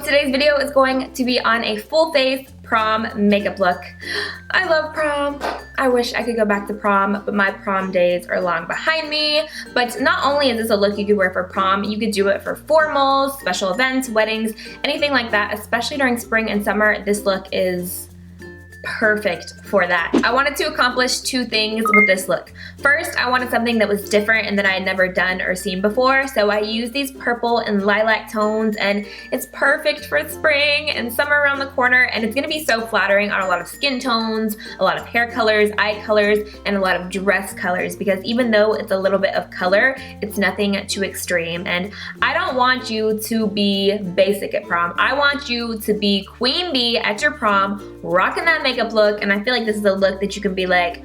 today's video is going to be on a full face prom makeup look. I love prom. I wish I could go back to prom, but my prom days are long behind me. But not only is this a look you could wear for prom, you could do it for formals, special events, weddings, anything like that, especially during spring and summer. This look is perfect for that. I wanted to accomplish two things with this look. First, I wanted something that was different and that I had never done or seen before, so I used these purple and lilac tones, and it's perfect for spring and summer around the corner, and it's gonna be so flattering on a lot of skin tones, a lot of hair colors, eye colors, and a lot of dress colors, because even though it's a little bit of color, it's nothing too extreme. And I don't want you to be basic at prom. I want you to be queen bee at your prom, rocking that makeup look, and I feel like this is a look that you can be like,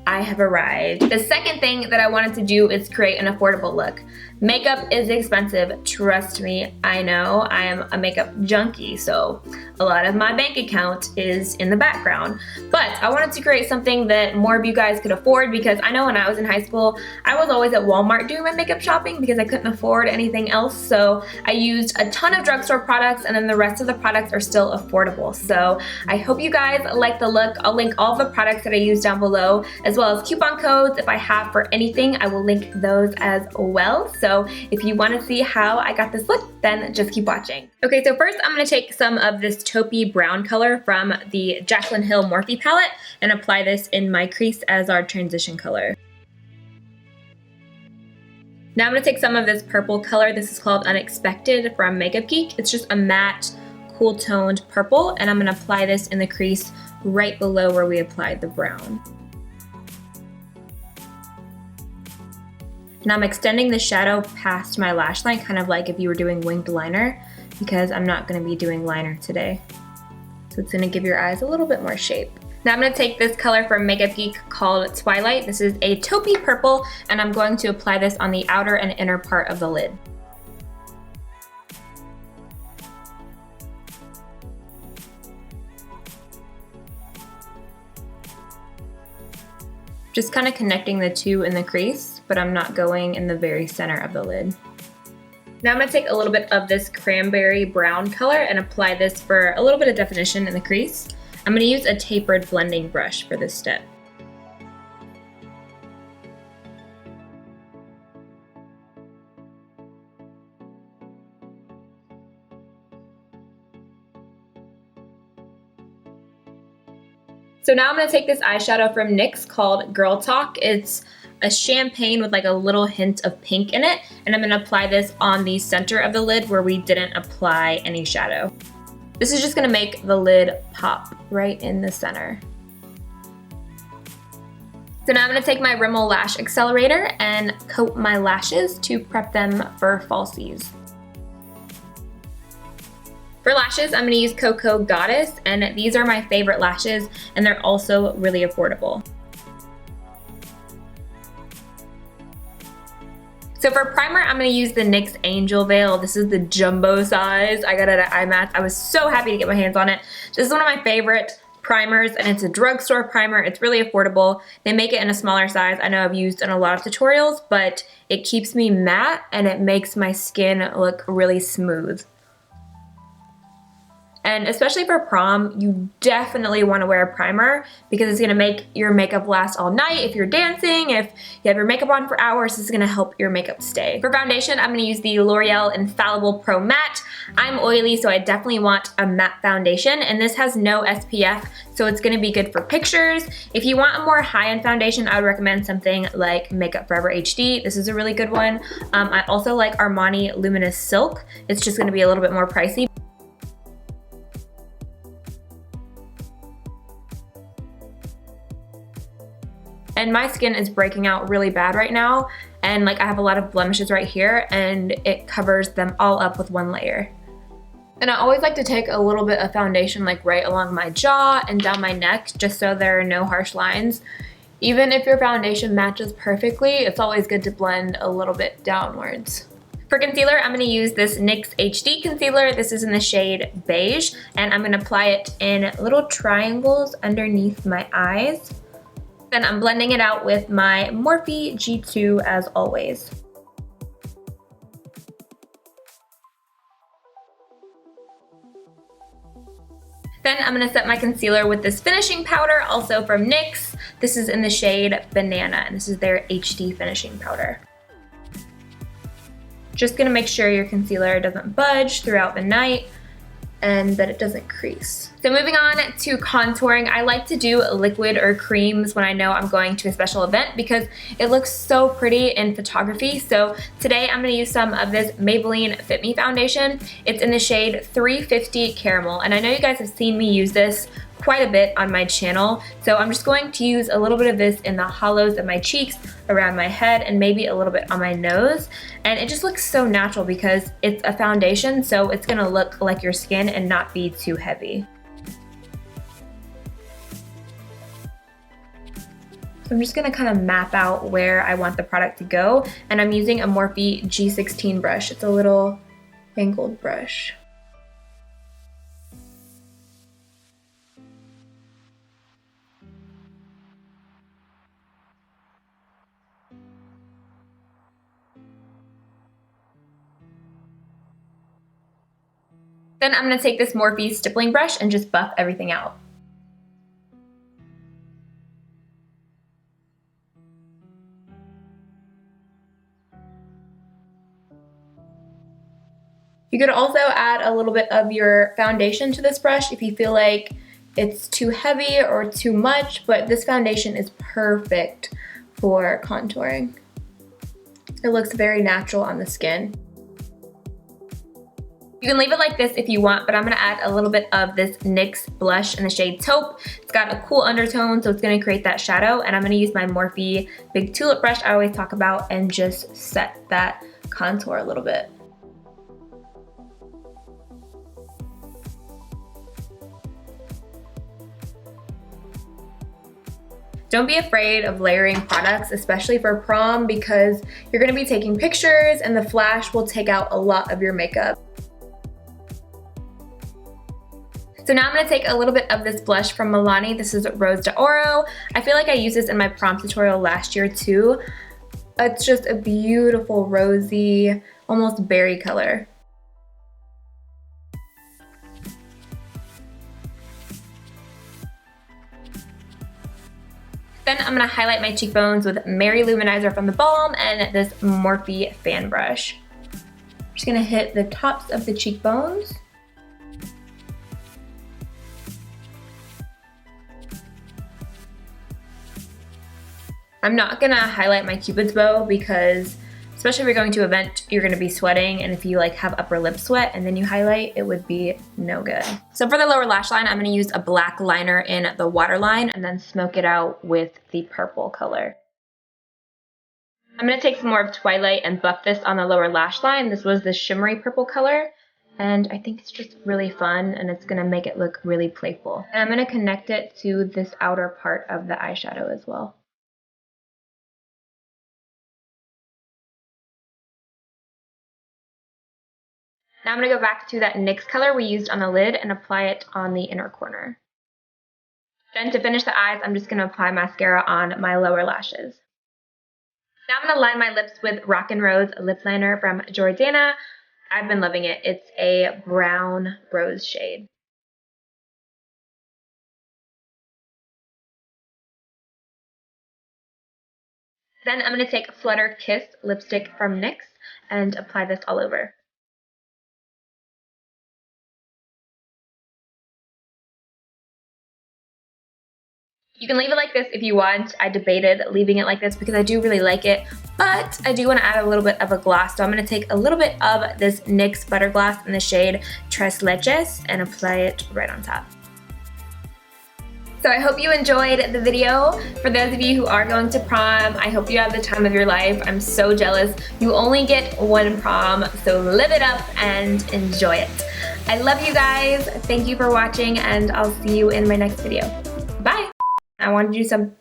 I have arrived. The second thing that I wanted to do is create an affordable look. Makeup is expensive, trust me, I know. I am a makeup junkie, so a lot of my bank account is in the background. But I wanted to create something that more of you guys could afford, because I know when I was in high school, I was always at Walmart doing my makeup shopping because I couldn't afford anything else. So I used a ton of drugstore products, and then the rest of the products are still affordable. So I hope you guys like the look. I'll link all of the products that I use down below, as well as coupon codes. If I have for anything, I will link those as well. So if you want to see how I got this look, then just keep watching. Okay, so first I'm going to take some of this taupey brown color from the Jaclyn Hill Morphe palette and apply this in my crease as our transition color. Now I'm going to take some of this purple color. This is called Unexpected from Makeup Geek. It's just a matte, cool toned purple, and I'm going to apply this in the crease right below where we applied the brown. Now I'm extending the shadow past my lash line, kind of like if you were doing winged liner, because I'm not going to be doing liner today. So it's going to give your eyes a little bit more shape. Now I'm going to take this color from Makeup Geek called Twilight. This is a taupey purple, and I'm going to apply this on the outer and inner part of the lid. Just kind of connecting the two in the crease, but I'm not going in the very center of the lid. Now I'm going to take a little bit of this cranberry brown color and apply this for a little bit of definition in the crease. I'm going to use a tapered blending brush for this step. So now I'm going to take this eyeshadow from NYX called Girl Talk. It's a champagne with like a little hint of pink in it, and I'm going to apply this on the center of the lid where we didn't apply any shadow. This is just going to make the lid pop right in the center. So now I'm going to take my Rimmel Lash Accelerator and coat my lashes to prep them for falsies. For lashes, I'm going to use Koko Goddess, and these are my favorite lashes, and they're also really affordable. So for primer, I'm going to use the NYX Angel Veil. This is the jumbo size. I got it at IMATS. I was so happy to get my hands on it. This is one of my favorite primers, and it's a drugstore primer. It's really affordable. They make it in a smaller size. I know I've used in a lot of tutorials, but it keeps me matte, and it makes my skin look really smooth. And especially for prom, you definitely want to wear a primer because it's going to make your makeup last all night. If you're dancing, if you have your makeup on for hours, this is going to help your makeup stay. For foundation, I'm going to use the L'Oreal Infallible Pro Matte. I'm oily, so I definitely want a matte foundation, and this has no SPF, so it's going to be good for pictures. If you want a more high-end foundation, I would recommend something like Makeup Forever HD. This is a really good one. I also like Armani Luminous Silk. It's just going to be a little bit more pricey. And my skin is breaking out really bad right now, and like I have a lot of blemishes right here, and it covers them all up with one layer. And I always like to take a little bit of foundation like right along my jaw and down my neck, just so there are no harsh lines. Even if your foundation matches perfectly, it's always good to blend a little bit downwards. For concealer, I'm going to use this NYX HD concealer. This is in the shade Beige, and I'm going to apply it in little triangles underneath my eyes. Then I'm blending it out with my Morphe G2 as always. Then I'm going to set my concealer with this finishing powder, also from NYX. This is in the shade Banana, and this is their HD finishing powder. Just going to make sure your concealer doesn't budge throughout the night and that it doesn't crease. So moving on to contouring, I like to do liquid or creams when I know I'm going to a special event because it looks so pretty in photography. So today I'm gonna use some of this Maybelline Fit Me foundation. It's in the shade 350 Caramel, and I know you guys have seen me use this quite a bit on my channel. So I'm just going to use a little bit of this in the hollows of my cheeks, around my head, and maybe a little bit on my nose. And it just looks so natural because it's a foundation, so it's gonna look like your skin and not be too heavy. So I'm just gonna kind of map out where I want the product to go, and I'm using a Morphe G16 brush. It's a little angled brush. Then I'm gonna take this Morphe stippling brush and just buff everything out. You could also add a little bit of your foundation to this brush if you feel like it's too heavy or too much, but this foundation is perfect for contouring. It looks very natural on the skin. You can leave it like this if you want, but I'm gonna add a little bit of this NYX blush in the shade Taupe. It's got a cool undertone, so it's gonna create that shadow, and I'm gonna use my Morphe Big Tulip brush I always talk about and just set that contour a little bit. Don't be afraid of layering products, especially for prom, because you're gonna be taking pictures and the flash will take out a lot of your makeup. So now I'm gonna take a little bit of this blush from Milani. This is Rose d'Oro. I feel like I used this in my prom tutorial last year too. It's just a beautiful rosy, almost berry color. Then I'm gonna highlight my cheekbones with Mary Luminizer from the Balm and this Morphe fan brush. I'm just gonna hit the tops of the cheekbones. I'm not gonna highlight my Cupid's bow because, especially if you're going to an event, you're gonna be sweating, and if you like have upper lip sweat and then you highlight, it would be no good. So for the lower lash line, I'm gonna use a black liner in the waterline and then smoke it out with the purple color. I'm gonna take some more of Twilight and buff this on the lower lash line. This was the shimmery purple color, and I think it's just really fun and it's gonna make it look really playful. And I'm gonna connect it to this outer part of the eyeshadow as well. Now I'm going to go back to that NYX color we used on the lid and apply it on the inner corner. Then to finish the eyes, I'm just going to apply mascara on my lower lashes. Now I'm going to line my lips with Rock and Rose lip liner from Jordana. I've been loving it. It's a brown rose shade. Then I'm going to take Flutter Kiss lipstick from NYX and apply this all over. You can leave it like this if you want. I debated leaving it like this because I do really like it, but I do want to add a little bit of a gloss. So I'm going to take a little bit of this NYX Butter Gloss in the shade Tres Leches and apply it right on top. So I hope you enjoyed the video. For those of you who are going to prom, I hope you have the time of your life. I'm so jealous. You only get one prom, so live it up and enjoy it. I love you guys. Thank you for watching, and I'll see you in my next video. Bye. I want to do some.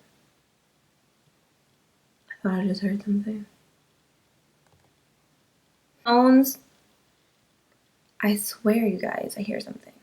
I thought I just heard something. Phones. I swear, you guys, I hear something.